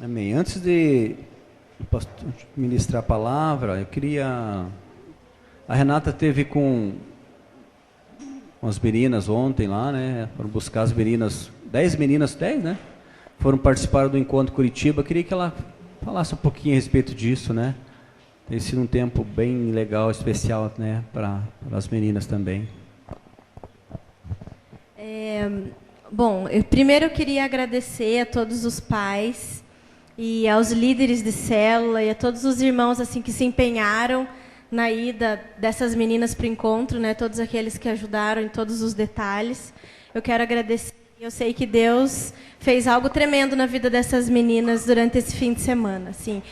Amém. Antes de o pastor ministrar a palavra, eu queria... A Renata teve com as meninas ontem lá, né? Foram buscar as meninas, 10 meninas, 10, né? Foram participar do Encontro Curitiba. Eu queria que ela falasse um pouquinho a respeito disso, né? Tem sido um tempo bem legal, especial, né? Para as meninas também. Bom, primeiro eu queria agradecer a todos os pais e aos líderes de célula e a todos os irmãos assim que se empenharam na ida dessas meninas para o encontro, né? Todos aqueles que ajudaram em todos os detalhes. Eu quero agradecer. Eu sei que Deus fez algo tremendo na vida dessas meninas durante esse fim de semana. Assim,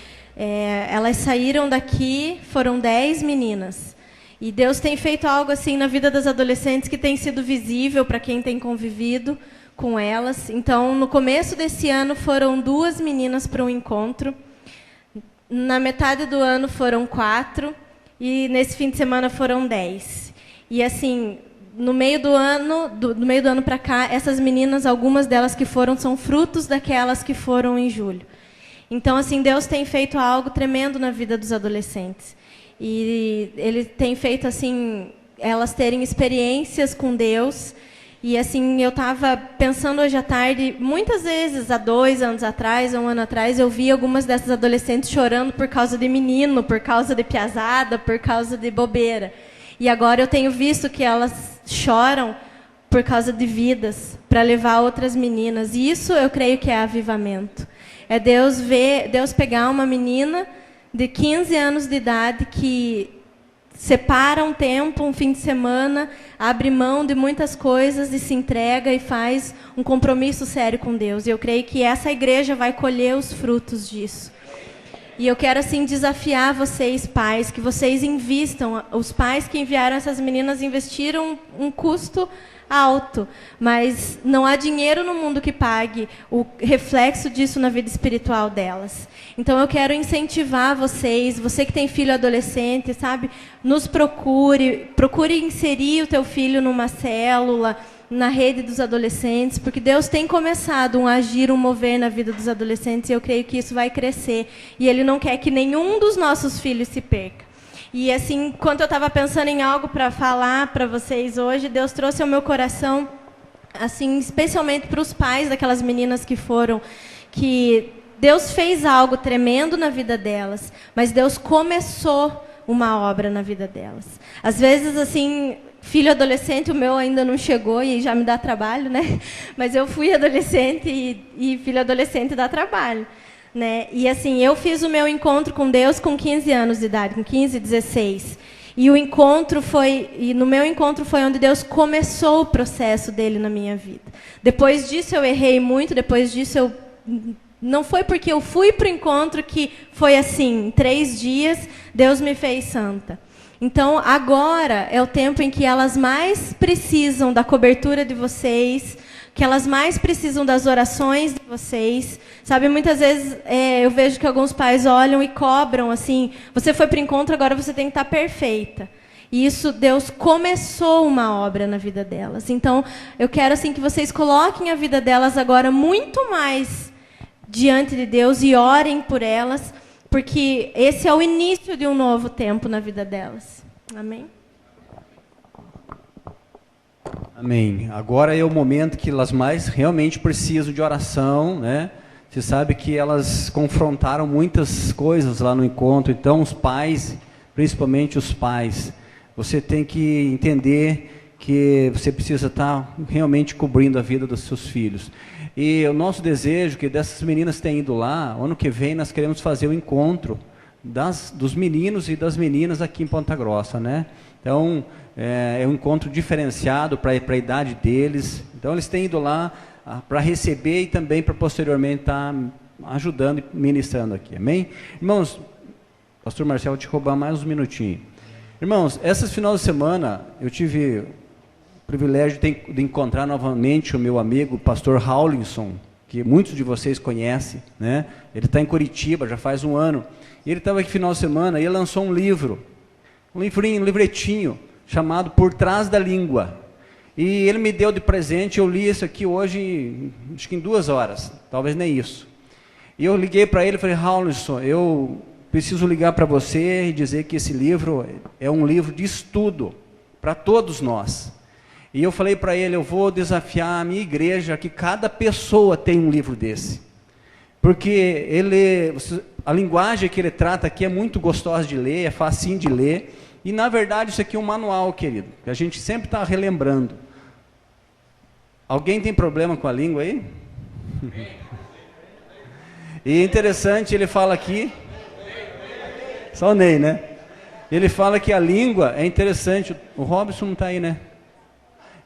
elas saíram daqui, foram 10 meninas. E Deus tem feito algo assim na vida das adolescentes que tem sido visível para quem tem convivido com elas. Então, no começo desse ano, foram 2 meninas para um encontro. Na metade do ano, foram 4. E nesse fim de semana, foram 10. E, assim, no meio do ano, do meio do ano para cá, essas meninas, algumas delas que foram, são frutos daquelas que foram em julho. Então, assim, Deus tem feito algo tremendo na vida dos adolescentes. E Ele tem feito, assim, elas terem experiências com Deus. E, assim, eu estava pensando hoje à tarde, muitas vezes, há 2 anos atrás, há 1 ano atrás, eu vi algumas dessas adolescentes chorando por causa de menino, por causa de piazada, por causa de bobeira. E agora eu tenho visto que elas choram por causa de vidas, para levar outras meninas. E isso eu creio que é avivamento. É Deus pegar uma menina de 15 anos de idade que separa um tempo, um fim de semana, abre mão de muitas coisas e se entrega e faz um compromisso sério com Deus. E eu creio que essa igreja vai colher os frutos disso. E eu quero, assim, desafiar vocês, pais, que vocês invistam. Os pais que enviaram essas meninas investiram um custo alto, mas não há dinheiro no mundo que pague o reflexo disso na vida espiritual delas. Então eu quero incentivar vocês, você que tem filho adolescente, sabe? Nos procure inserir o teu filho numa célula, na rede dos adolescentes, porque Deus tem começado um agir, um mover na vida dos adolescentes, e eu creio que isso vai crescer. E Ele não quer que nenhum dos nossos filhos se perca. E, assim, enquanto eu estava pensando em algo para falar para vocês hoje, Deus trouxe ao meu coração, assim, especialmente para os pais daquelas meninas que foram, que Deus fez algo tremendo na vida delas, mas Deus começou uma obra na vida delas. Às vezes, assim, filho adolescente, o meu ainda não chegou e já me dá trabalho, né? Mas eu fui adolescente e filho adolescente dá trabalho, né? E, assim, eu fiz o meu encontro com Deus com 15 anos de idade, com 15, 16. E no meu encontro foi onde Deus começou o processo dele na minha vida. Depois disso eu errei muito, depois disso não foi porque eu fui para o encontro que foi assim, em 3 dias, Deus me fez santa. Então, agora é o tempo em que elas mais precisam da cobertura de vocês, que elas mais precisam das orações de vocês. Sabe, muitas vezes eu vejo que alguns pais olham e cobram, assim, você foi para o encontro, agora você tem que estar perfeita. E isso, Deus começou uma obra na vida delas. Então, eu quero, assim, que vocês coloquem a vida delas agora muito mais diante de Deus e orem por elas, porque esse é o início de um novo tempo na vida delas. Amém? Amém. Agora é o momento que elas mais realmente precisam de oração, né? Você sabe que elas confrontaram muitas coisas lá no encontro, então os pais, principalmente os pais, você tem que entender que você precisa estar realmente cobrindo a vida dos seus filhos. E o nosso desejo, que dessas meninas têm ido lá, ano que vem nós queremos fazer o encontro dos meninos e das meninas aqui em Ponta Grossa, né? Então, é um encontro diferenciado para a idade deles. Então, eles têm ido lá para receber e também para posteriormente estar ajudando e ministrando aqui, amém? Irmãos, pastor Marcelo, vou te roubar mais um minutinho. Irmãos, essas final de semana, eu tive o privilégio de encontrar novamente o meu amigo, pastor Rawlinson, que muitos de vocês conhecem, né? Ele está em Curitiba, já faz 1 ano. E ele estava aqui final de semana e ele lançou um livro, um livretinho, chamado Por Trás da Língua. E ele me deu de presente, eu li isso aqui hoje, acho que em 2 horas, talvez nem isso. E eu liguei para ele e falei, Raulison, eu preciso ligar para você e dizer que esse livro é um livro de estudo para todos nós. E eu falei para ele, eu vou desafiar a minha igreja que cada pessoa tem um livro desse. Porque a linguagem que ele trata aqui é muito gostosa de ler, é facinho de ler. E na verdade isso aqui é um manual, querido, que a gente sempre está relembrando. Alguém tem problema com a língua aí? E interessante, ele fala aqui, só o Ney, né? Ele fala que a língua é interessante, o Robson não está aí, né?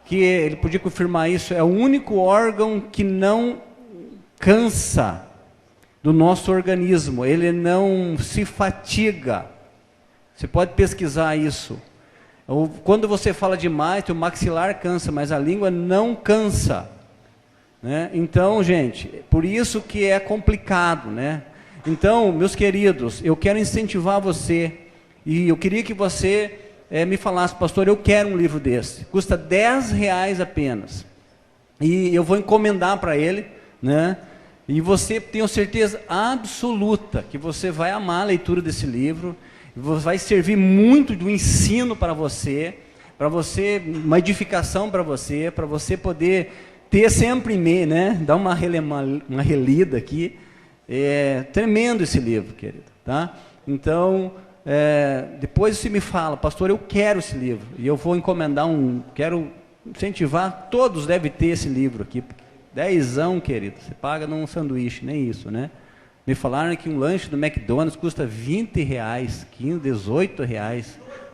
Que ele podia confirmar isso, é o único órgão que não cansa do nosso organismo, ele não se fatiga. Você pode pesquisar isso. Quando você fala demais, o maxilar cansa, mas a língua não cansa. Né? Então, gente, por isso que é complicado, né? Então, meus queridos, eu quero incentivar você, e eu queria que você me falasse, pastor, eu quero um livro desse, custa R$10 apenas, e eu vou encomendar para ele, né? E você tenho certeza absoluta que você vai amar a leitura desse livro, vai servir muito do ensino para você, uma edificação para você poder ter sempre né? Dar uma relida aqui. É tremendo esse livro, querido, tá? Então, depois você me fala, pastor, eu quero esse livro, e eu vou encomendar quero incentivar, todos devem ter esse livro aqui, 10ão, querido, você paga num sanduíche, nem isso, né? Me falaram que um lanche do McDonald's custa R$20, 15, R$18.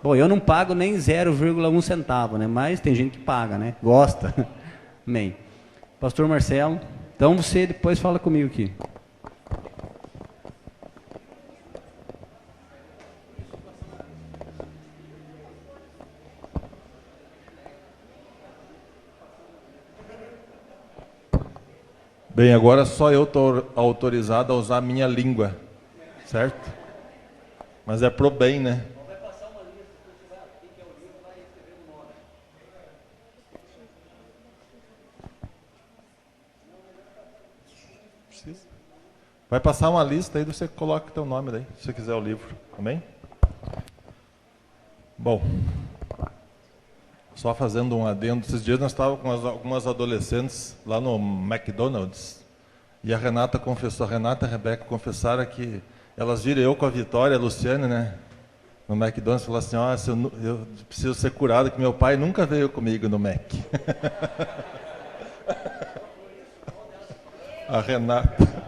Bom, eu não pago nem 0,1 centavo, né? Mas tem gente que paga, né? Gosta. Amém. Pastor Marcelo, então você depois fala comigo aqui. Bem, agora só eu estou autorizado a usar a minha língua, certo? Mas é pro bem, né? Vai passar uma lista, se você vai aqui, que é o livro, vai escrever o nome. Vai passar uma lista aí, você coloca o teu nome daí, se você quiser o livro, amém? Bom, só fazendo um adendo, esses dias nós estávamos com algumas adolescentes lá no McDonald's, e a Renata e a Rebeca confessaram que elas viram eu com a Vitória, a Luciane, né, no McDonald's, e falaram assim, eu preciso ser curado, que meu pai nunca veio comigo no Mac. A Renata.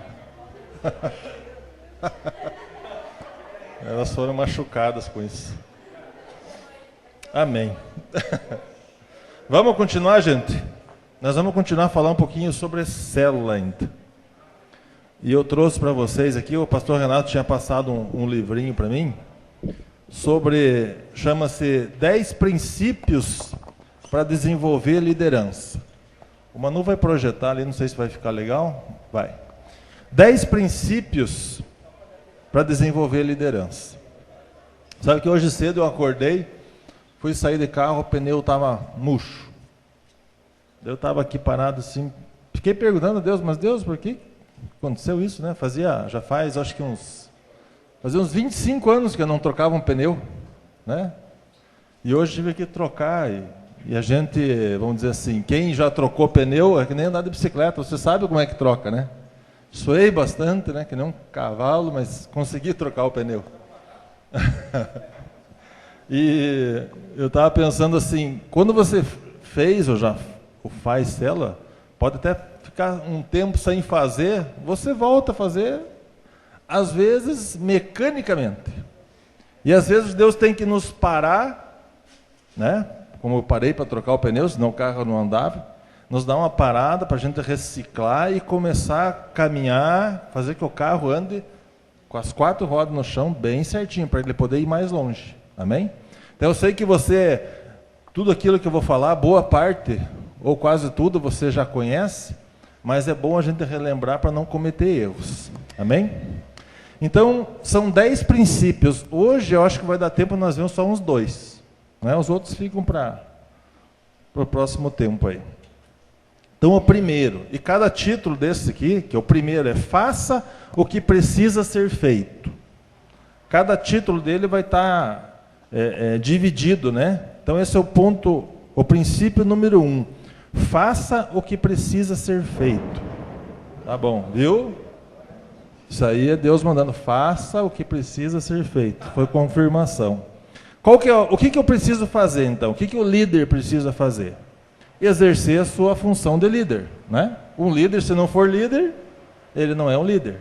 Elas foram machucadas com isso. Amém. Vamos continuar, gente? Nós vamos continuar a falar um pouquinho sobre célula ainda. E eu trouxe para vocês aqui, o pastor Renato tinha passado um livrinho para mim, chama-se 10 princípios para desenvolver liderança. O Manu vai projetar ali, não sei se vai ficar legal. Vai. 10 princípios para desenvolver liderança. Sabe que hoje cedo eu acordei, fui sair de carro, o pneu estava murcho. Eu estava aqui parado assim, fiquei perguntando a Deus, mas Deus, por que aconteceu isso, né? Já faz, acho que fazia uns 25 anos que eu não trocava um pneu, né? E hoje tive que trocar, e a gente, vamos dizer assim, quem já trocou pneu é que nem andar de bicicleta, você sabe como é que troca, né? Suei bastante, né? Que nem um cavalo, mas consegui trocar o pneu. E eu estava pensando assim, quando você fez ou faz célula, pode até ficar um tempo sem fazer, você volta a fazer, às vezes mecanicamente. E às vezes Deus tem que nos parar, né? Como eu parei para trocar o pneu, senão o carro não andava, nos dá uma parada para a gente reciclar e começar a caminhar, fazer que o carro ande com as 4 rodas no chão bem certinho, para ele poder ir mais longe. Amém? Então eu sei que tudo aquilo que eu vou falar, boa parte, ou quase tudo, você já conhece, mas é bom a gente relembrar para não cometer erros. Amém? Então, são 10 princípios. Hoje eu acho que vai dar tempo, nós vemos só uns 2. Né? Os outros ficam para o próximo tempo aí. Então, o primeiro, e cada título desse aqui, que é o primeiro, é faça o que precisa ser feito. Cada título dele vai estar dividido, né? Então, esse é o ponto, o princípio número 1. Faça o que precisa ser feito. Tá bom, viu? Isso aí é Deus mandando, faça o que precisa ser feito. Foi confirmação. O que eu preciso fazer, então? O que o líder precisa fazer? Exercer a sua função de líder, né? Um líder, se não for líder, ele não é um líder.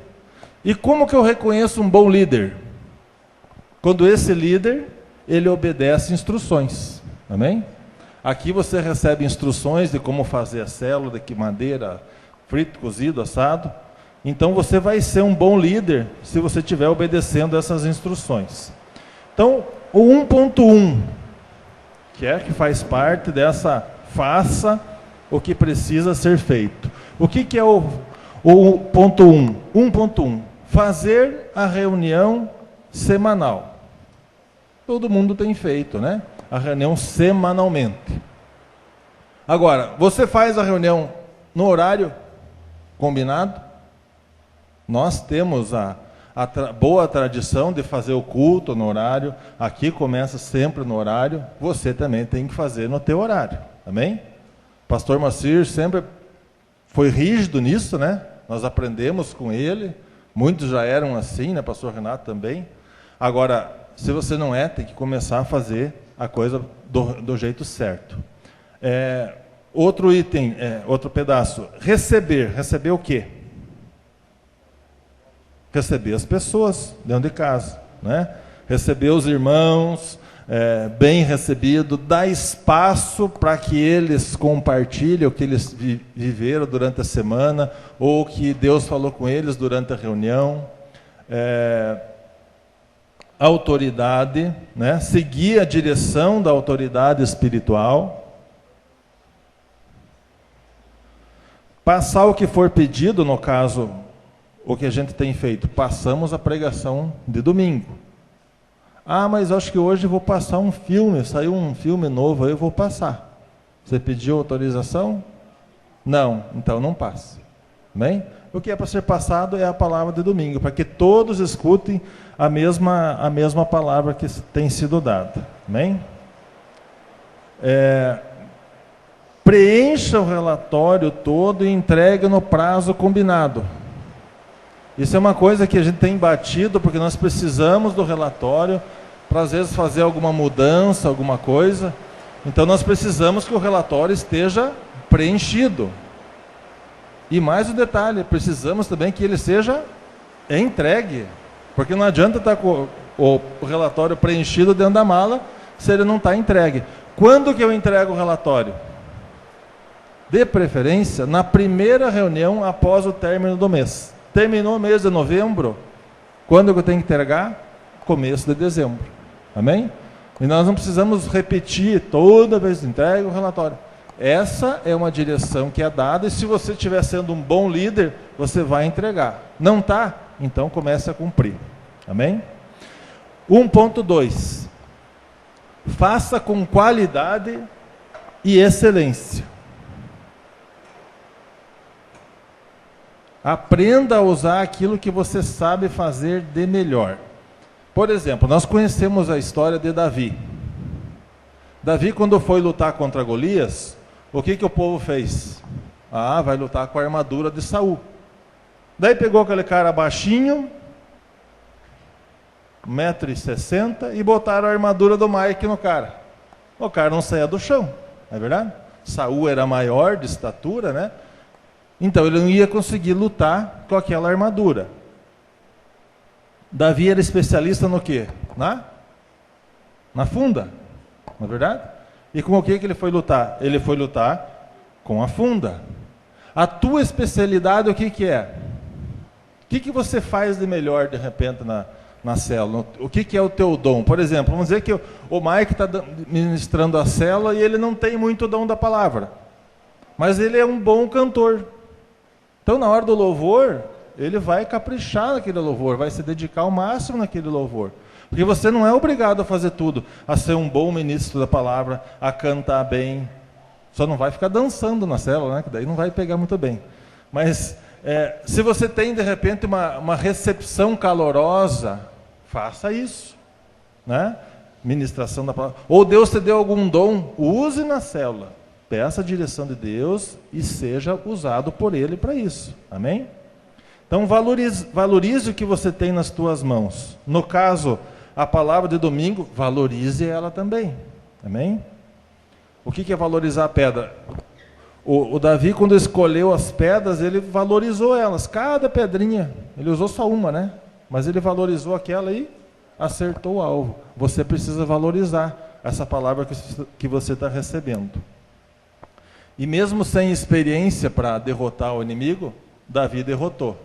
E como que eu reconheço um bom líder? Quando esse líder, ele obedece instruções, amém? Aqui você recebe instruções de como fazer a célula, de que madeira, frito, cozido, assado. Então você vai ser um bom líder se você estiver obedecendo essas instruções. Então, o 1.1, que faz parte dessa faça o que precisa ser feito. O que é o ponto 1? 1.1, fazer a reunião semanal. Todo mundo tem feito, né? A reunião semanalmente. Agora, você faz a reunião no horário combinado? Nós temos a boa tradição de fazer o culto no horário. Aqui começa sempre no horário. Você também tem que fazer no teu horário. Amém? Pastor Macir sempre foi rígido nisso, né? Nós aprendemos com ele. Muitos já eram assim, né? Pastor Renato também. Agora, se você não é, tem que começar a fazer a coisa do jeito certo. Outro item, outro pedaço. Receber. Receber o quê? Receber as pessoas dentro de casa, né? Receber os irmãos, bem recebido, dar espaço para que eles compartilhem o que eles viveram durante a semana, ou o que Deus falou com eles durante a reunião. Autoridade, né? Seguir a direção da autoridade espiritual. Passar o que for pedido, no caso, o que a gente tem feito, passamos a pregação de domingo. Ah, mas acho que hoje eu vou passar um filme, saiu um filme novo, aí eu vou passar. Você pediu autorização? Não, então não passe. Amém? O que é para ser passado é a palavra de domingo, para que todos escutem a mesma palavra que tem sido dada. Amém? Preencha o relatório todo e entregue no prazo combinado. Isso é uma coisa que a gente tem batido, porque nós precisamos do relatório para, às vezes, fazer alguma mudança, alguma coisa. Então, nós precisamos que o relatório esteja preenchido. E mais um detalhe, precisamos também que ele seja entregue. Porque não adianta estar com o relatório preenchido dentro da mala, se ele não está entregue. Quando que eu entrego o relatório? De preferência, na primeira reunião após o término do mês. Terminou o mês de novembro, quando eu tenho que entregar? Começo de dezembro. Amém? E nós não precisamos repetir toda vez que entrega o relatório. Essa é uma direção que é dada, e se você estiver sendo um bom líder, você vai entregar. Não está? Então comece a cumprir. Amém? 1.2. Faça com qualidade e excelência. Aprenda a usar aquilo que você sabe fazer de melhor. Por exemplo, nós conhecemos a história de Davi. Davi, quando foi lutar contra Golias, o que o povo fez? Vai lutar com a armadura de Saul. Daí pegou aquele cara baixinho, 1,60 m, e botaram a armadura do Mike no cara. O cara não saía do chão, não é verdade? Saul era maior de estatura, né? Então ele não ia conseguir lutar com aquela armadura. Davi era especialista no quê? Na funda, não é verdade? E com o que ele foi lutar? Ele foi lutar com a funda. A tua especialidade o que é? O que você faz de melhor de repente na célula? O que é o teu dom? Por exemplo, vamos dizer que o Mike está ministrando a célula e ele não tem muito dom da palavra. Mas ele é um bom cantor. Então, na hora do louvor, ele vai caprichar naquele louvor, vai se dedicar ao máximo naquele louvor. Porque você não é obrigado a fazer tudo, a ser um bom ministro da palavra, a cantar bem. Só não vai ficar dançando na célula, né? Que daí não vai pegar muito bem. Mas se você tem, de repente, uma recepção calorosa, faça isso, né? Ministração da palavra. Ou Deus te deu algum dom, use na célula. Peça a direção de Deus e seja usado por Ele para isso. Amém? Então, valorize o que você tem nas tuas mãos. No caso, a palavra de domingo, valorize ela também. Amém? O que é valorizar a pedra? O Davi, quando escolheu as pedras, ele valorizou elas. Cada pedrinha, ele usou só uma, né? Mas ele valorizou aquela e acertou o alvo. Você precisa valorizar essa palavra que você está recebendo. E mesmo sem experiência para derrotar o inimigo, Davi derrotou.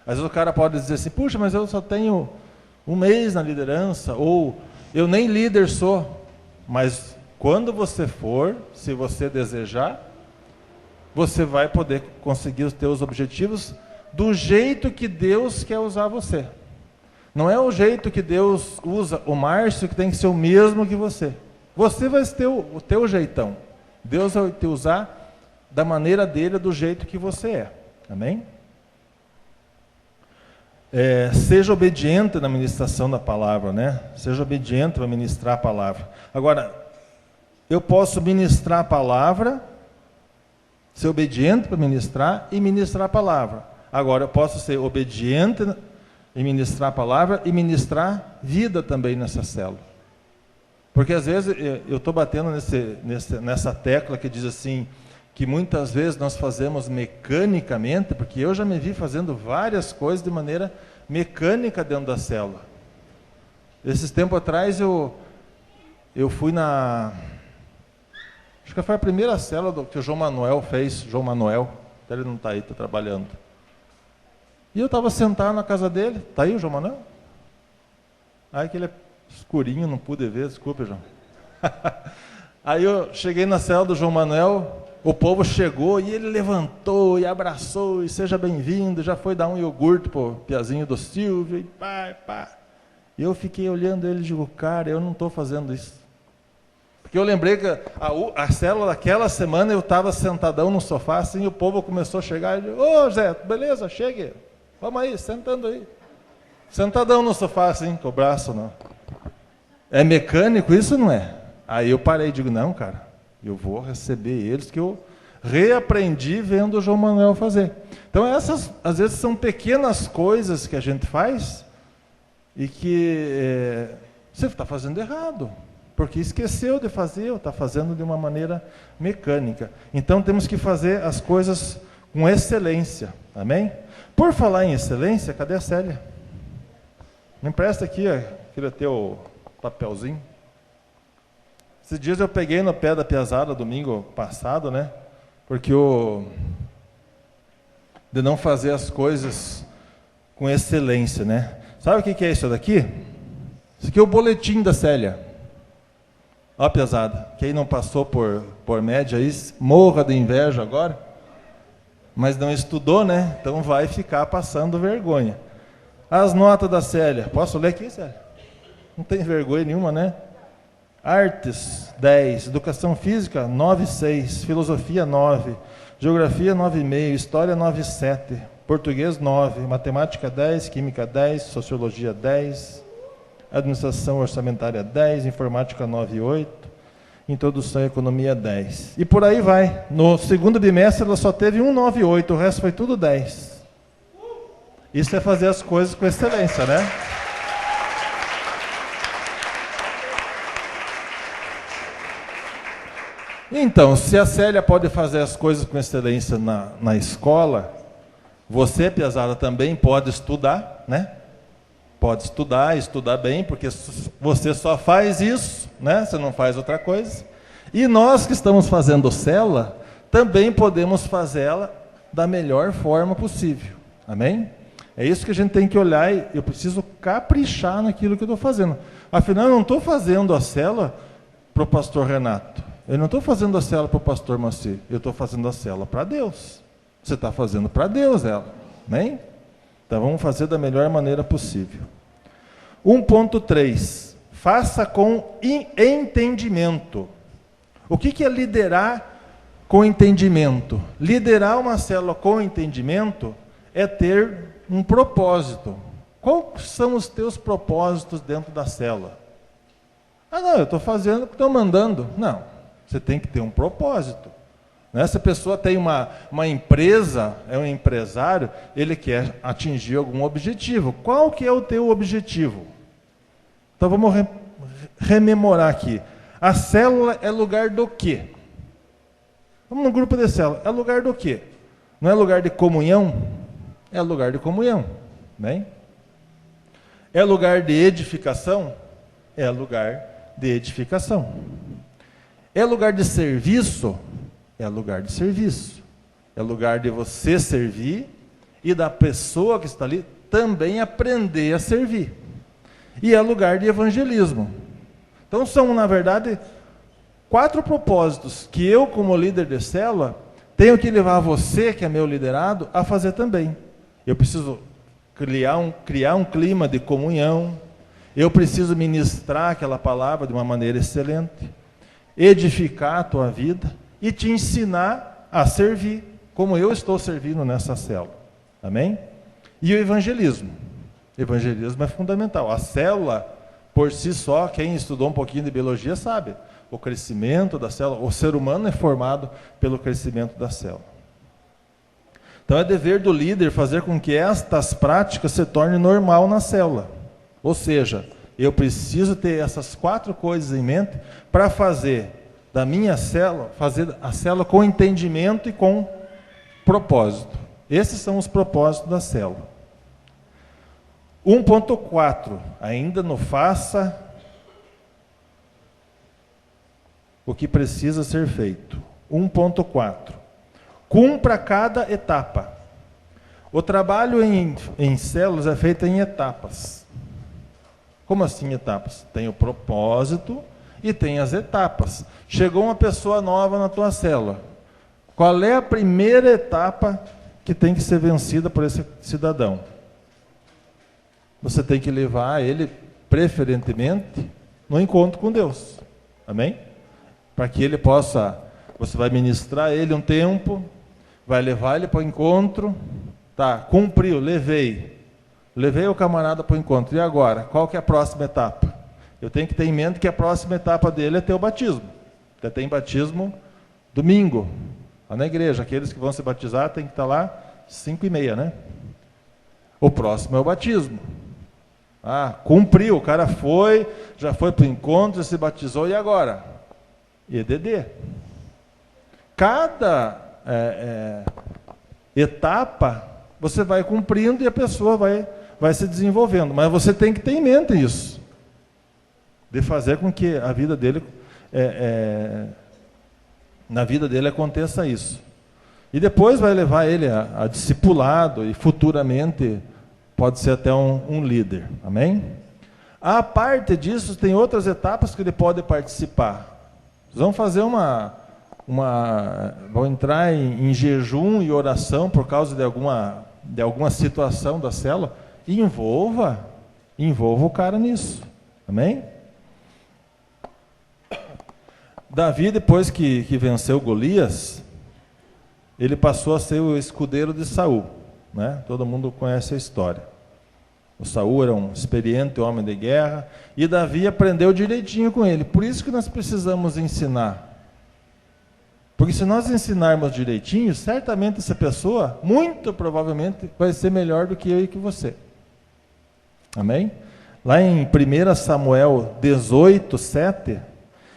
Às vezes o cara pode dizer assim, puxa, mas eu só tenho um mês na liderança, ou eu nem líder sou. Mas quando você for, se você desejar, você vai poder conseguir os teus objetivos do jeito que Deus quer usar você. Não é o jeito que Deus usa o Márcio que tem que ser o mesmo que você. Você vai ter o teu jeitão. Deus vai te usar da maneira dele, do jeito que você é. Amém? Seja obediente na ministração da palavra, né? Seja obediente para ministrar a palavra. Agora, eu posso ministrar a palavra, ser obediente para ministrar e ministrar a palavra. Agora, eu posso ser obediente em ministrar a palavra e ministrar vida também nessa célula. Porque às vezes eu estou batendo nessa tecla que diz assim, que muitas vezes nós fazemos mecanicamente, porque eu já me vi fazendo várias coisas de maneira mecânica dentro da célula. Esses tempos atrás eu fui acho que foi a primeira célula que o João Manuel fez, João Manuel, até ele não está aí, está trabalhando. E eu estava sentado na casa dele, está aí o João Manuel? Aí aquele é escurinho, não pude ver, desculpe, João. Aí eu cheguei na célula do João Manuel, o povo chegou e ele levantou e abraçou, e seja bem-vindo, já foi dar um iogurte pro piazinho do Silvio, e pá. E eu fiquei olhando ele e digo, cara, eu não estou fazendo isso. Porque eu lembrei que a célula daquela semana eu estava sentadão no sofá, assim, e o povo começou a chegar, e eu digo, ô Zé, beleza, chegue, vamos aí, sentando aí. Sentadão no sofá, assim, com o braço, não. É mecânico isso, não é? Aí eu parei e digo, não, cara, eu vou receber eles, que eu reaprendi vendo o João Manuel fazer. Então essas, às vezes, são pequenas coisas que a gente faz e que você está fazendo errado, porque esqueceu de fazer ou está fazendo de uma maneira mecânica. Então temos que fazer as coisas com excelência, amém? Por falar em excelência, cadê a Célia? Me empresta aqui, aquele teu papelzinho. Esses dias eu peguei no pé da piazada, domingo passado, né? Porque de não fazer as coisas com excelência, né? Sabe o que é isso daqui? Isso aqui é o boletim da Célia. Ó, piazada, quem não passou por média aí, morra de inveja agora, mas não estudou, né? Então vai ficar passando vergonha. As notas da Célia, posso ler aqui, Célia? Não tem vergonha nenhuma, né? Artes, 10. Educação física, 9,6. Filosofia, 9. Geografia, 9,5. História, 9,7. Português, 9. Matemática, 10. Química, 10. Sociologia, 10. Administração orçamentária, 10. Informática, 9,8. Introdução à economia, 10. E por aí vai. No segundo bimestre, ela só teve um 9,8. O resto foi tudo 10. Isso é fazer as coisas com excelência, né? Então, se a Célia pode fazer as coisas com excelência na escola, você, piazada, também pode estudar, né? Pode estudar bem, porque você só faz isso, né? Você não faz outra coisa. E nós que estamos fazendo célula, também podemos fazê-la da melhor forma possível. Amém? É isso que a gente tem que olhar e eu preciso caprichar naquilo que eu estou fazendo. Afinal, eu não estou fazendo a célula para o pastor Renato. Eu não estou fazendo a célula para o pastor Moacir. Eu estou fazendo a célula para Deus. Você está fazendo para Deus ela. Amém? Então vamos fazer da melhor maneira possível. 1.3. Faça com entendimento. O que é liderar com entendimento. Liderar uma célula com entendimento é ter um propósito. Quais são os teus propósitos dentro da célula? Ah, não, eu estou fazendo o que estou mandando. Não, você tem que ter um propósito. Né? Se a pessoa tem uma empresa, é um empresário, ele quer atingir algum objetivo. Qual que é o teu objetivo? Então vamos rememorar aqui. A célula é lugar do quê? Vamos no grupo de célula. É lugar do quê? Não é lugar de comunhão? É lugar de comunhão. Bem? É lugar de edificação? É lugar de edificação. É lugar de serviço? É lugar de serviço. É lugar de você servir e da pessoa que está ali também aprender a servir. E é lugar de evangelismo. Então são, na verdade, 4 propósitos que eu, como líder de célula, tenho que levar você, que é meu liderado, a fazer também. Eu preciso criar um clima de comunhão, eu preciso ministrar aquela palavra de uma maneira excelente, edificar a tua vida e te ensinar a servir, como eu estou servindo nessa célula. Amém? E o evangelismo. Evangelismo é fundamental. A célula, por si só, quem estudou um pouquinho de biologia sabe, o crescimento da célula, o ser humano é formado pelo crescimento da célula. Então é dever do líder fazer com que estas práticas se tornem normal na célula. Ou seja, eu preciso ter essas 4 coisas em mente para fazer da minha célula, fazer a célula com entendimento e com propósito. Esses são os propósitos da célula. 1.4, ainda não faça o que precisa ser feito. 1.4, cumpra cada etapa. O trabalho em células é feito em etapas. Como assim etapas? Tem o propósito e tem as etapas. Chegou uma pessoa nova na tua célula. Qual é a primeira etapa que tem que ser vencida por esse cidadão? Você tem que levar ele, preferentemente, no encontro com Deus. Amém? Para que ele possa, você vai ministrar ele um tempo, vai levar ele para o encontro, tá, cumpriu, levei o camarada para o encontro. E agora, qual que é a próxima etapa? Eu tenho que ter em mente que a próxima etapa dele é ter o batismo. Até tem batismo domingo, lá na igreja. Aqueles que vão se batizar tem que estar lá 5h30, né? O próximo é o batismo. Ah, cumpriu, o cara foi, já foi para o encontro, se batizou, e agora? EDD. Cada etapa você vai cumprindo e a pessoa vai se desenvolvendo. Mas você tem que ter em mente isso. De fazer com que a vida dele, na vida dele aconteça isso. E depois vai levar ele a discipulado e futuramente pode ser até um líder. Amém? A parte disso, tem outras etapas que ele pode participar. Vamos fazer vão entrar em jejum e oração por causa de alguma situação da célula. Envolva o cara nisso. Amém? Davi, depois que venceu Golias, ele passou a ser o escudeiro de Saul, né? Todo mundo conhece a história. O Saul era um experiente homem de guerra e Davi aprendeu direitinho com ele. Por isso que nós precisamos ensinar. Porque se nós ensinarmos direitinho, certamente essa pessoa, muito provavelmente, vai ser melhor do que eu e que você. Amém? Lá em 1 Samuel 18:7,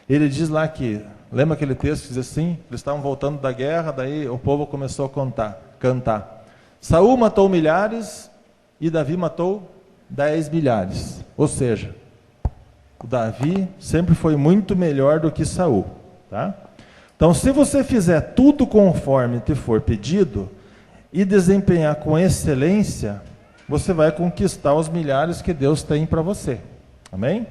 ele diz lá que, lembra aquele texto que diz assim, eles estavam voltando da guerra, daí o povo começou a cantar. Saul matou milhares e Davi matou 10 milhares. Ou seja, o Davi sempre foi muito melhor do que Saul. Tá? Então, se você fizer tudo conforme te for pedido e desempenhar com excelência, você vai conquistar os milhares que Deus tem para você. Amém?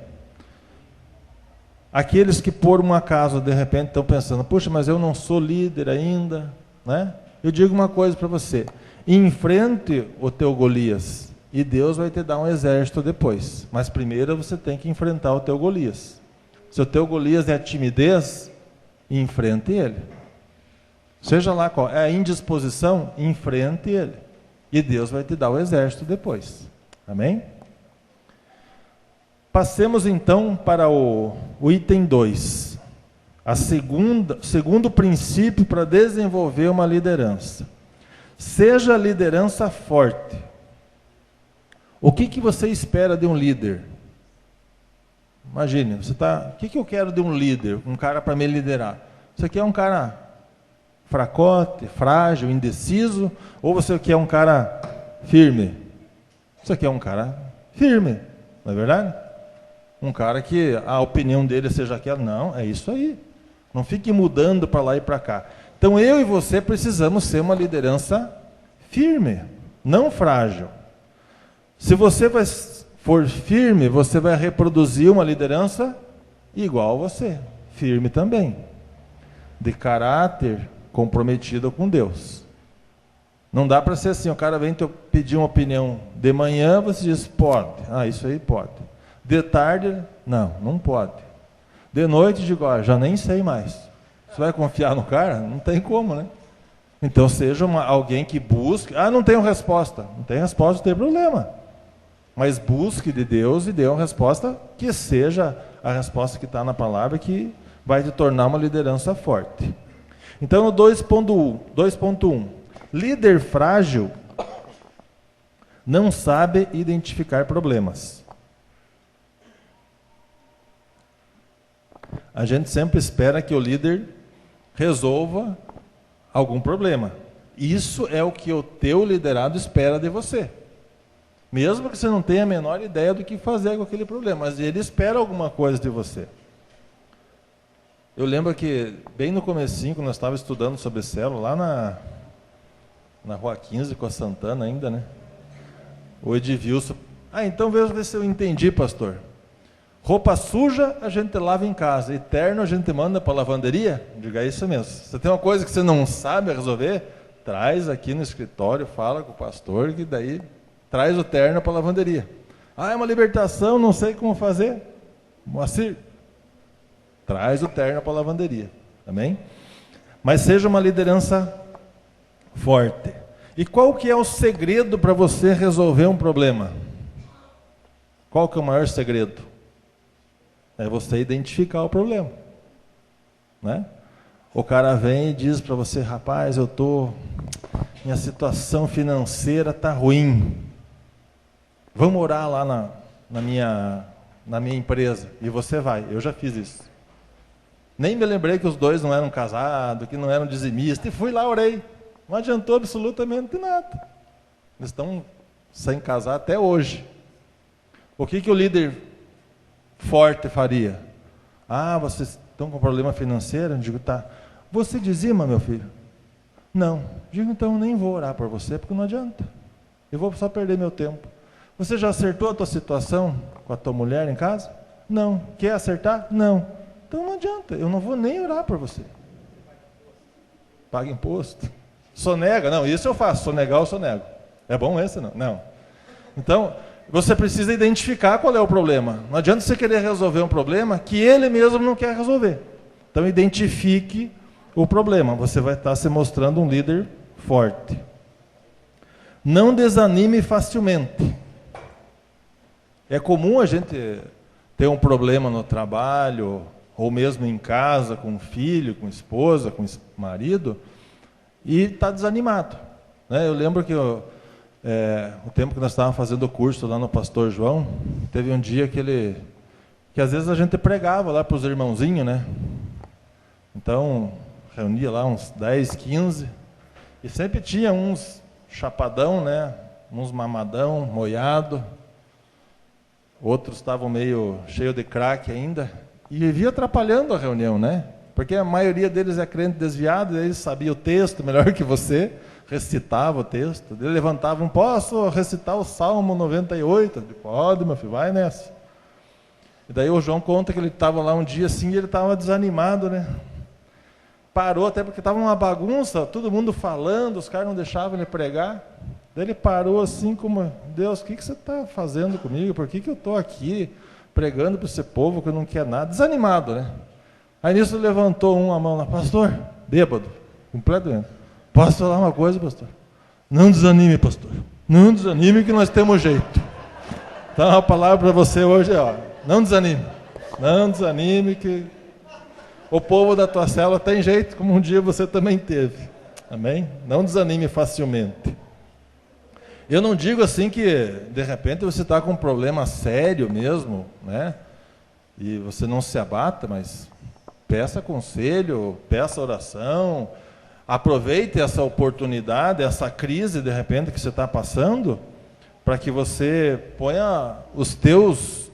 Aqueles que por um acaso, de repente, estão pensando, puxa, mas eu não sou líder ainda, né? Eu digo uma coisa para você, enfrente o teu Golias, e Deus vai te dar um exército depois, mas primeiro você tem que enfrentar o teu Golias. Se o teu Golias é a timidez, enfrente ele. Seja lá qual é a indisposição, enfrente ele. E Deus vai te dar o exército depois. Amém? Passemos então para o item 2. Segundo princípio para desenvolver uma liderança. Seja a liderança forte. O que você espera de um líder? Imagine, o que eu quero de um líder, um cara para me liderar? Você quer um cara fracote, frágil, indeciso, ou você quer um cara firme? Você quer um cara firme, não é verdade? Um cara que a opinião dele seja aquela. Não, é isso aí. Não fique mudando para lá e para cá. Então eu e você precisamos ser uma liderança firme, não frágil. Se você for firme, você vai reproduzir uma liderança igual a você, firme também, de caráter comprometido com Deus. Não dá para ser assim, o cara vem te pedir uma opinião de manhã, você diz, pode. Isso aí pode. De tarde, não pode. De noite, digo, já nem sei mais. Você vai confiar no cara? Não tem como, né? Então seja alguém que busque. Não tenho resposta. Não tem resposta, não tem problema. Mas busque de Deus e dê uma resposta que seja a resposta que está na palavra, que vai te tornar uma liderança forte. Então, no 2.1, líder frágil não sabe identificar problemas. A gente sempre espera que o líder resolva algum problema. Isso é o que o teu liderado espera de você. Mesmo que você não tenha a menor ideia do que fazer com aquele problema, mas ele espera alguma coisa de você. Eu lembro que, bem no comecinho, quando nós estávamos estudando sobre célula, lá na Rua 15, com a Santana ainda, né? O Edvilson, então veja ver se eu entendi, pastor. Roupa suja a gente lava em casa, e terno a gente manda para a lavanderia? Diga isso mesmo. Se tem uma coisa que você não sabe resolver, traz aqui no escritório, fala com o pastor, que daí traz o terno para a lavanderia. É uma libertação, não sei como fazer. Moacir, traz o terno para a lavanderia. Amém? Mas seja uma liderança forte. E qual que é o segredo para você resolver um problema? Qual que é o maior segredo? É você identificar o problema. Né? O cara vem e diz para você, rapaz, minha situação financeira está ruim. Vamos orar lá na minha empresa. E você vai. Eu já fiz isso. Nem me lembrei que os dois não eram casados, que não eram dizimistas. E fui lá, orei. Não adiantou absolutamente nada. Eles estão sem casar até hoje. O que o líder forte faria? Vocês estão com problema financeiro? Eu digo, tá. Você dizima, meu filho? Não. Digo, então nem vou orar por você, porque não adianta. Eu vou só perder meu tempo. Você já acertou a tua situação com a tua mulher em casa? Não. Quer acertar? Não. Então não adianta, eu não vou nem orar por você. Paga imposto. Sonega? Não, isso eu faço. Sonegar eu sonego. É bom esse? Não. Não. Então, você precisa identificar qual é o problema. Não adianta você querer resolver um problema que ele mesmo não quer resolver. Então, identifique o problema. Você vai estar se mostrando um líder forte. Não desanime facilmente. É comum a gente ter um problema no trabalho, ou mesmo em casa, com o filho, com a esposa, com o marido, e está desanimado. Né? Eu lembro que o tempo que nós estávamos fazendo o curso lá no Pastor João, teve um dia que às vezes a gente pregava lá para os irmãozinhos, né? Então, reunia lá uns 10, 15, e sempre tinha uns chapadão, né? Uns mamadão, moiado, outros estavam meio cheio de crack ainda, e vivia atrapalhando a reunião, né? Porque a maioria deles é crente desviado, eles sabiam o texto melhor que você, recitava o texto, ele levantava, posso recitar o Salmo 98? Eu digo, pode, meu filho, vai nessa. E daí o João conta que ele estava lá um dia assim, e ele estava desanimado, né? Parou, até porque estava uma bagunça, todo mundo falando, os caras não deixavam ele pregar. Daí ele parou assim como, Deus, o que você está fazendo comigo? Por que eu estou aqui pregando para esse povo que não quer nada? Desanimado, né? Aí nisso levantou a mão lá, pastor, bêbado. completamente. Posso falar uma coisa, pastor? Não desanime, pastor. Não desanime que nós temos jeito. Então a palavra para você hoje é, não desanime. Não desanime que o povo da tua célula tem jeito, como um dia você também teve. Amém? Não desanime facilmente. Eu não digo assim que, de repente, você está com um problema sério mesmo, né? E você não se abata, mas peça conselho, peça oração, aproveite essa oportunidade, essa crise, de repente, que você está passando, para que você ponha os teus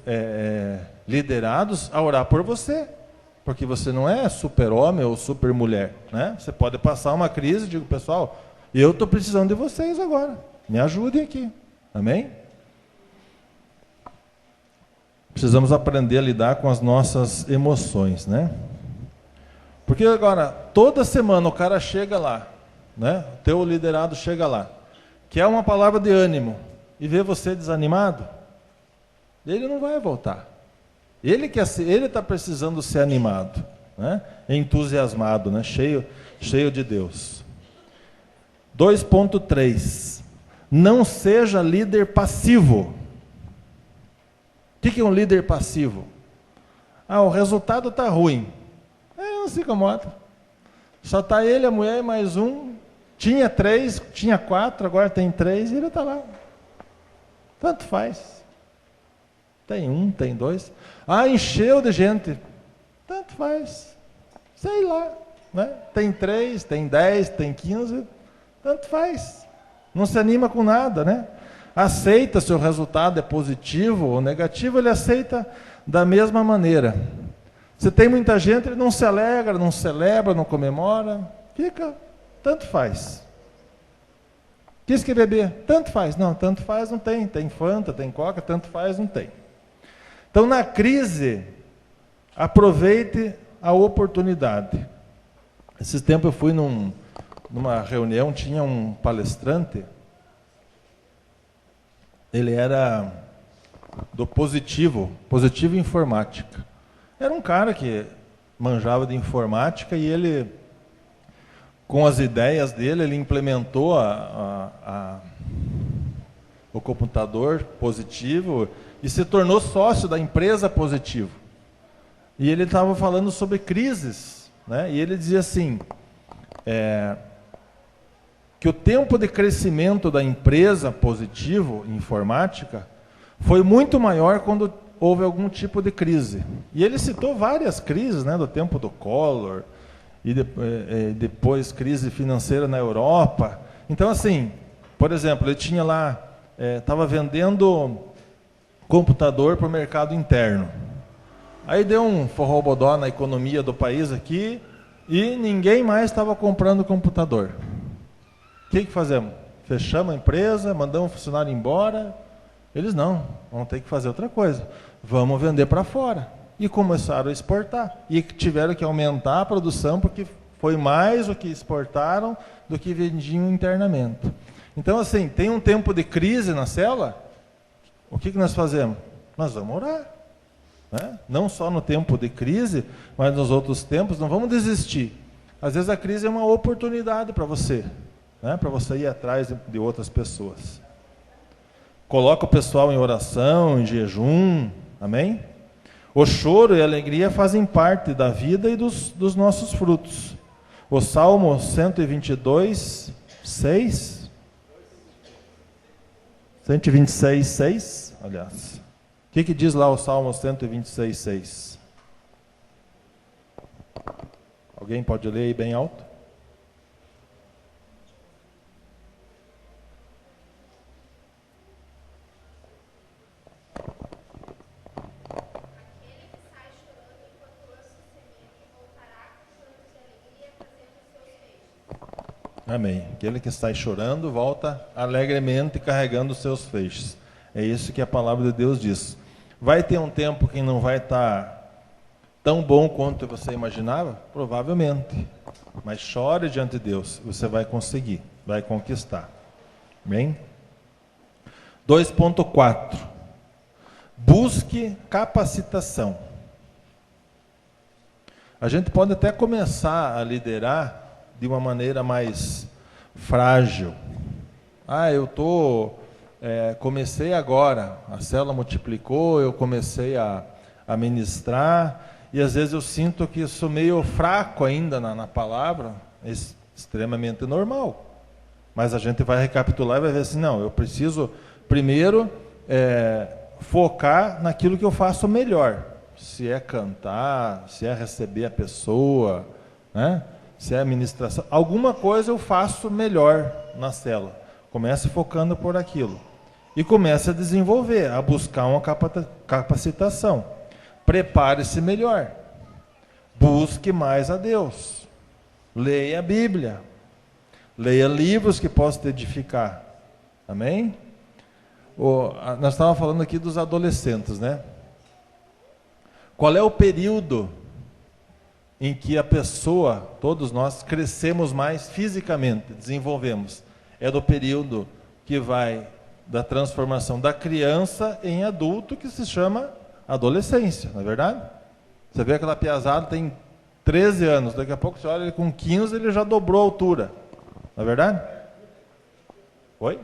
liderados a orar por você, porque você não é super-homem ou super-mulher, né? Você pode passar uma crise e digo, pessoal, eu estou precisando de vocês agora, me ajudem aqui, amém? Precisamos aprender a lidar com as nossas emoções, né? Porque agora, toda semana o cara chega lá, né? O teu liderado chega lá, quer uma palavra de ânimo, e vê você desanimado, ele não vai voltar. Ele está precisando ser animado, né? Entusiasmado, né? Cheio de Deus. 2.3. Não seja líder passivo. O que é um líder passivo? O resultado está ruim. Não se incomoda. Só está ele, a mulher e mais um. Tinha 3, tinha 4, agora tem 3 e ele está lá. Tanto faz. Tem 1, tem 2. Encheu de gente. Tanto faz. Sei lá. Né? Tem 3, tem 10, tem 15. Tanto faz. Não se anima com nada, né? Aceita se o resultado é positivo ou negativo, ele aceita da mesma maneira. Se tem muita gente, ele não se alegra, não celebra, não comemora. Fica, tanto faz. Quis que beber? Tanto faz. Não, tanto faz, não tem. Tem Fanta, tem Coca, tanto faz, não tem. Então, na crise, aproveite a oportunidade. Esse tempo eu fui numa reunião, tinha um palestrante, ele era do Positivo Informática. Era um cara que manjava de informática e ele, com as ideias dele, ele implementou o computador Positivo e se tornou sócio da empresa Positivo. E ele estava falando sobre crises, né? E ele dizia assim, que o tempo de crescimento da empresa Positivo Informática foi muito maior quando houve algum tipo de crise. E ele citou várias crises, né, do tempo do Collor, e depois crise financeira na Europa. Então, assim, por exemplo, ele tinha lá, estava vendendo computador para o mercado interno. Aí deu um forrobodó na economia do país aqui, e ninguém mais estava comprando computador. O que fazemos? Fechamos a empresa, mandamos o funcionário embora. Eles não, vão ter que fazer outra coisa. Vamos vender para fora. E começaram a exportar. E tiveram que aumentar a produção, porque foi mais o que exportaram do que vendiam internamente. Então, assim, tem um tempo de crise na célula, o que nós fazemos? Nós vamos orar. Né? Não só no tempo de crise, mas nos outros tempos, não vamos desistir. Às vezes a crise é uma oportunidade para você, né? Para você ir atrás de outras pessoas. Coloca o pessoal em oração, em jejum, amém? O choro e a alegria fazem parte da vida e dos nossos frutos. O Salmo 122, 6. 126, 6, aliás. O que diz lá o Salmo 126, 6? Alguém pode ler aí bem alto? Amém. Aquele que está chorando, volta alegremente carregando os seus feixes. É isso que a palavra de Deus diz. Vai ter um tempo que não vai estar tão bom quanto você imaginava? Provavelmente. Mas chore diante de Deus, você vai conseguir, vai conquistar. Amém? 2.4. Busque capacitação. A gente pode até começar a liderar de uma maneira mais frágil. Comecei agora, a célula multiplicou, eu comecei a ministrar, e às vezes eu sinto que sou meio fraco ainda na palavra, é extremamente normal. Mas a gente vai recapitular e vai ver assim, não, eu preciso primeiro focar naquilo que eu faço melhor. Se é cantar, se é receber a pessoa, né? Se é administração, alguma coisa eu faço melhor na célula. Comece focando por aquilo. E comece a desenvolver, a buscar uma capacitação. Prepare-se melhor. Busque mais a Deus. Leia a Bíblia. Leia livros que possam te edificar. Amém? Nós estávamos falando aqui dos adolescentes, né? Qual é o período em que a pessoa, todos nós, crescemos mais fisicamente, desenvolvemos? É do período que vai da transformação da criança em adulto, que se chama adolescência, não é verdade? Você vê aquela piazada, tem 13 anos, daqui a pouco você olha ele com 15, ele já dobrou a altura, não é verdade? Oi?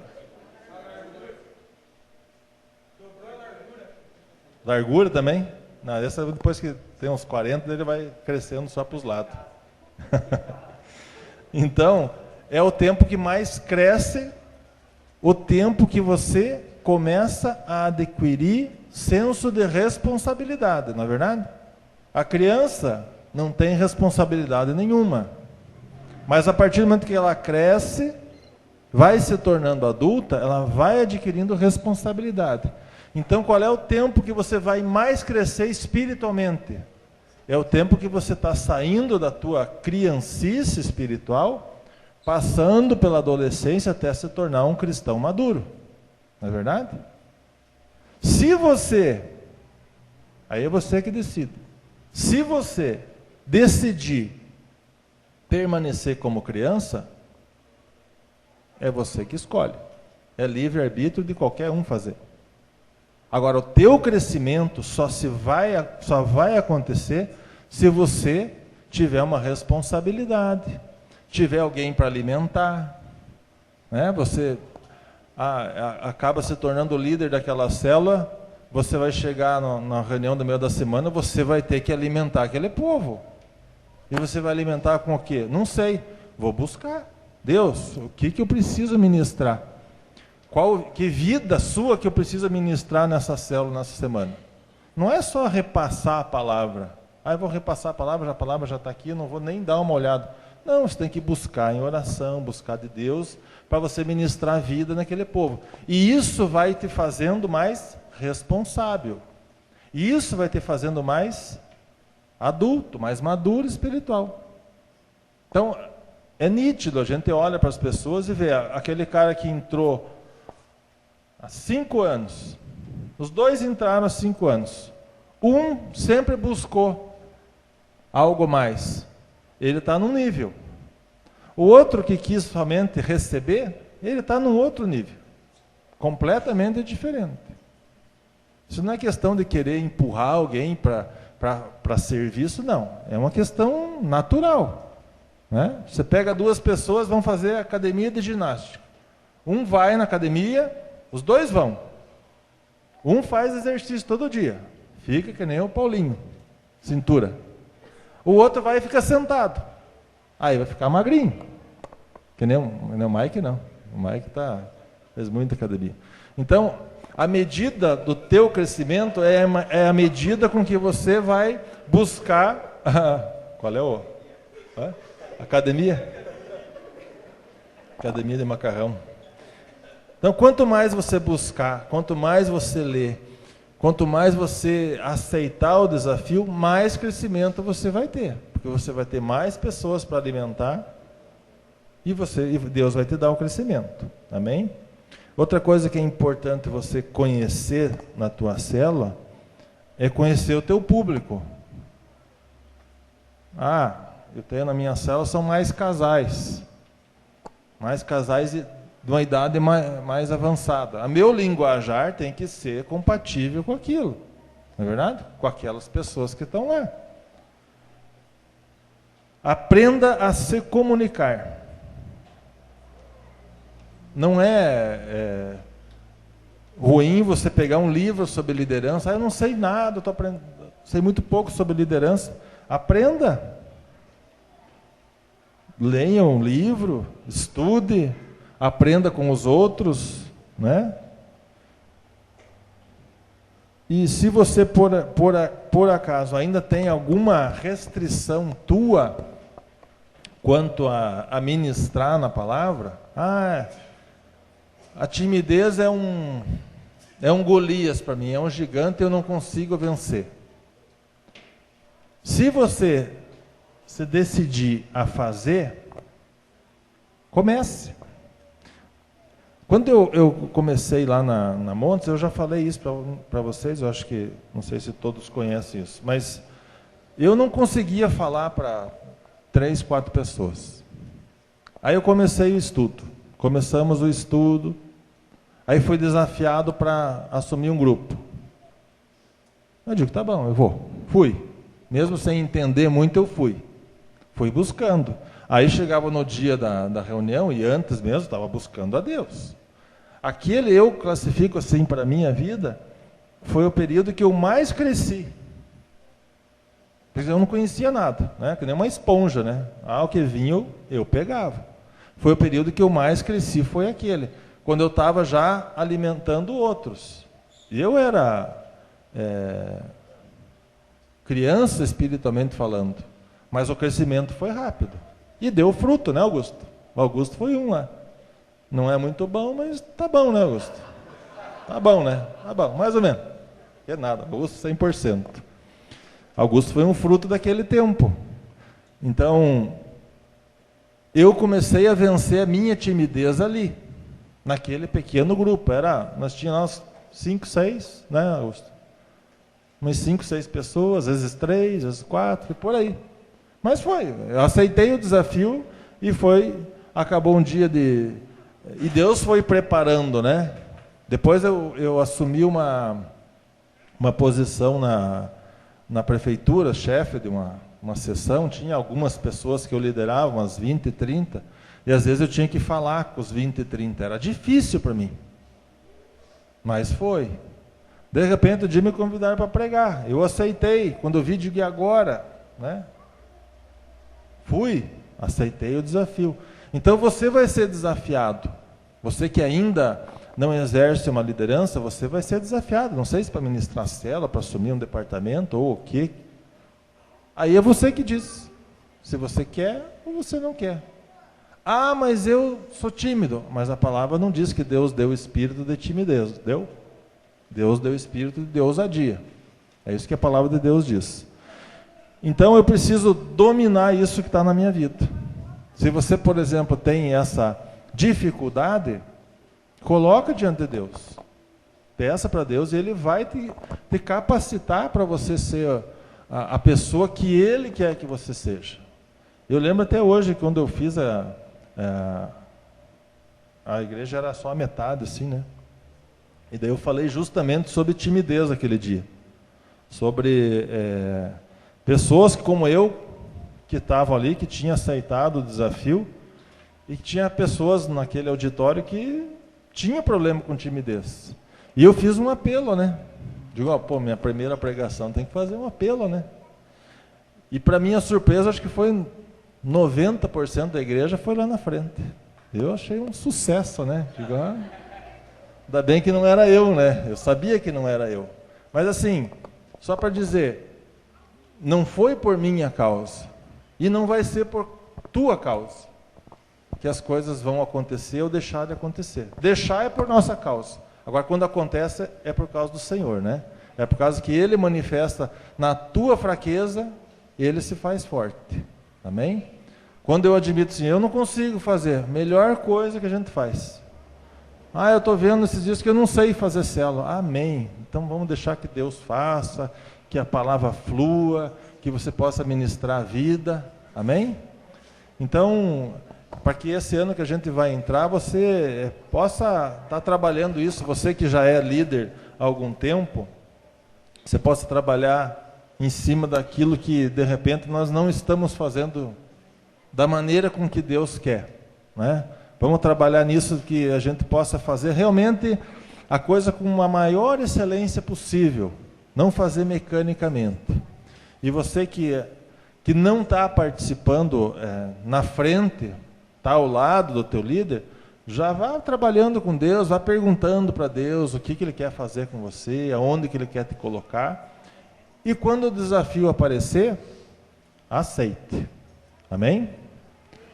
Largura também? Não, essa depois que tem uns 40, ele vai crescendo só para os lados. Então, é o tempo que mais cresce, o tempo que você começa a adquirir senso de responsabilidade, não é verdade? A criança não tem responsabilidade nenhuma, mas a partir do momento que ela cresce, vai se tornando adulta, ela vai adquirindo responsabilidade. Então, qual é o tempo que você vai mais crescer espiritualmente? É o tempo que você está saindo da tua criancice espiritual, passando pela adolescência até se tornar um cristão maduro. Não é verdade? Se você, aí é você que decide, se você decidir permanecer como criança, é você que escolhe. É livre-arbítrio de qualquer um fazer. Agora, o teu crescimento só vai acontecer se você tiver uma responsabilidade, tiver alguém para alimentar, né? Você acaba se tornando o líder daquela célula, você vai chegar na reunião do meio da semana, você vai ter que alimentar aquele povo. E você vai alimentar com o quê? Não sei, vou buscar. Deus, o que eu preciso ministrar? Que vida sua que eu preciso ministrar nessa célula, nessa semana? Não é só repassar a palavra. Eu vou repassar a palavra já está aqui, eu não vou nem dar uma olhada. Não, você tem que buscar em oração, buscar de Deus, para você ministrar a vida naquele povo. E isso vai te fazendo mais responsável. E isso vai te fazendo mais adulto, mais maduro espiritual. Então, é nítido, a gente olha para as pessoas e vê, aquele cara que entrou há 5 anos, os dois entraram há 5 anos, um sempre buscou algo mais, ele está num nível, o outro que quis somente receber, ele está num outro nível, completamente diferente. Isso não é questão de querer empurrar alguém para serviço, não, é uma questão natural, né? Você pega 2 pessoas, vão fazer academia de ginástica, um vai na academia, os 2 vão. Um faz exercício todo dia. Fica que nem o Paulinho. Cintura. O outro vai e fica sentado. Aí vai ficar magrinho. Que nem o Mike, não. O Mike fez muita academia. Então, a medida do teu crescimento é a medida com que você vai buscar... Qual é academia? Academia de macarrão. Então, quanto mais você buscar, quanto mais você ler, quanto mais você aceitar o desafio, mais crescimento você vai ter. Porque você vai ter mais pessoas para alimentar e Deus vai te dar o crescimento. Amém? Outra coisa que é importante você conhecer na tua célula é conhecer o teu público. Eu tenho na minha célula, são mais casais. Mais casais de uma idade mais avançada. A meu linguajar tem que ser compatível com aquilo, não é verdade? Com aquelas pessoas que estão lá. Aprenda a se comunicar. Não é ruim você pegar um livro sobre liderança. Eu não sei nada, sei muito pouco sobre liderança. Aprenda. Leia um livro, estude, aprenda com os outros, né? E se você, por acaso, ainda tem alguma restrição tua quanto a ministrar na palavra, a timidez é um Golias para mim, é um gigante e eu não consigo vencer. Se você se decidir a fazer, comece. Quando eu comecei lá na Montes, eu já falei isso para vocês, eu acho que, não sei se todos conhecem isso, mas eu não conseguia falar para 3, 4 pessoas. Aí eu comecei o estudo, começamos o estudo, aí fui desafiado para assumir um grupo. Eu digo, tá bom, eu vou. Fui. Mesmo sem entender muito, eu fui. Fui buscando. Aí chegava no dia da reunião, e antes mesmo, estava buscando a Deus. Aquele eu classifico assim para a minha vida, foi o período que eu mais cresci. Porque eu não conhecia nada, né? Que nem uma esponja, né? O que vinha eu pegava. Foi o período que eu mais cresci, foi aquele. Quando eu estava já alimentando outros. E eu era criança espiritualmente falando, mas o crescimento foi rápido. E deu fruto, né, Augusto? O Augusto foi um lá. Não é muito bom, mas tá bom, né, Augusto? Tá bom, né? Tá bom, mais ou menos. É nada, Augusto 100%. Augusto foi um fruto daquele tempo. Então, eu comecei a vencer a minha timidez ali, naquele pequeno grupo. Nós tínhamos 5, 6, né, Augusto? Umas 5, 6 pessoas, às vezes 3, às vezes 4, e por aí. Mas foi, eu aceitei o desafio e acabou um dia e Deus foi preparando, né? Depois eu assumi uma posição na prefeitura, chefe de uma seção, tinha algumas pessoas que eu liderava, umas 20, 30, e às vezes eu tinha que falar com os 20, 30, era difícil para mim, mas foi. De repente, um dia me convidaram para pregar, eu aceitei, quando eu vi, digo, e agora? Né? Fui, aceitei o desafio. Então você vai ser desafiado, você que ainda não exerce uma liderança, você vai ser desafiado, não sei se para ministrar célula, para assumir um departamento ou o quê. Aí é você que diz, se você quer ou você não quer. Mas eu sou tímido, mas a palavra não diz que Deus deu o espírito de timidez, deu? Deus deu o espírito de ousadia, é isso que a palavra de Deus diz. Então eu preciso dominar isso que está na minha vida. Se você, por exemplo, tem essa dificuldade, coloca diante de Deus. Peça para Deus e Ele vai te capacitar para você ser a pessoa que Ele quer que você seja. Eu lembro até hoje, quando eu fiz a igreja era só a metade, assim, né? E daí eu falei justamente sobre timidez aquele dia. Sobre pessoas como eu, que estavam ali, que tinham aceitado o desafio, e que tinha pessoas naquele auditório que tinha problema com timidez. E eu fiz um apelo, né? Digo, minha primeira pregação tem que fazer um apelo, né? E para minha surpresa, acho que foi 90% da igreja foi lá na frente. Eu achei um sucesso, né? Digo, ainda bem que não era eu, né? Eu sabia que não era eu. Mas assim, só para dizer, não foi por minha causa, e não vai ser por tua causa, que as coisas vão acontecer ou deixar de acontecer. Deixar é por nossa causa. Agora, quando acontece, é por causa do Senhor, né? É por causa que Ele manifesta na tua fraqueza, Ele se faz forte. Amém? Quando eu admito assim, eu não consigo fazer, melhor coisa que a gente faz. Eu estou vendo esses dias que eu não sei fazer célula. Amém. Então vamos deixar que Deus faça, que a palavra flua, que você possa ministrar a vida. Amém? Então, para que esse ano que a gente vai entrar, você possa estar trabalhando isso, você que já é líder há algum tempo, você possa trabalhar em cima daquilo que, de repente, nós não estamos fazendo da maneira com que Deus quer, né? Vamos trabalhar nisso, que a gente possa fazer realmente a coisa com a maior excelência possível, não fazer mecanicamente. E você que não está participando na frente, está ao lado do teu líder, já vá trabalhando com Deus, vá perguntando para Deus o que Ele quer fazer com você, aonde que Ele quer te colocar. E quando o desafio aparecer, aceite. Amém?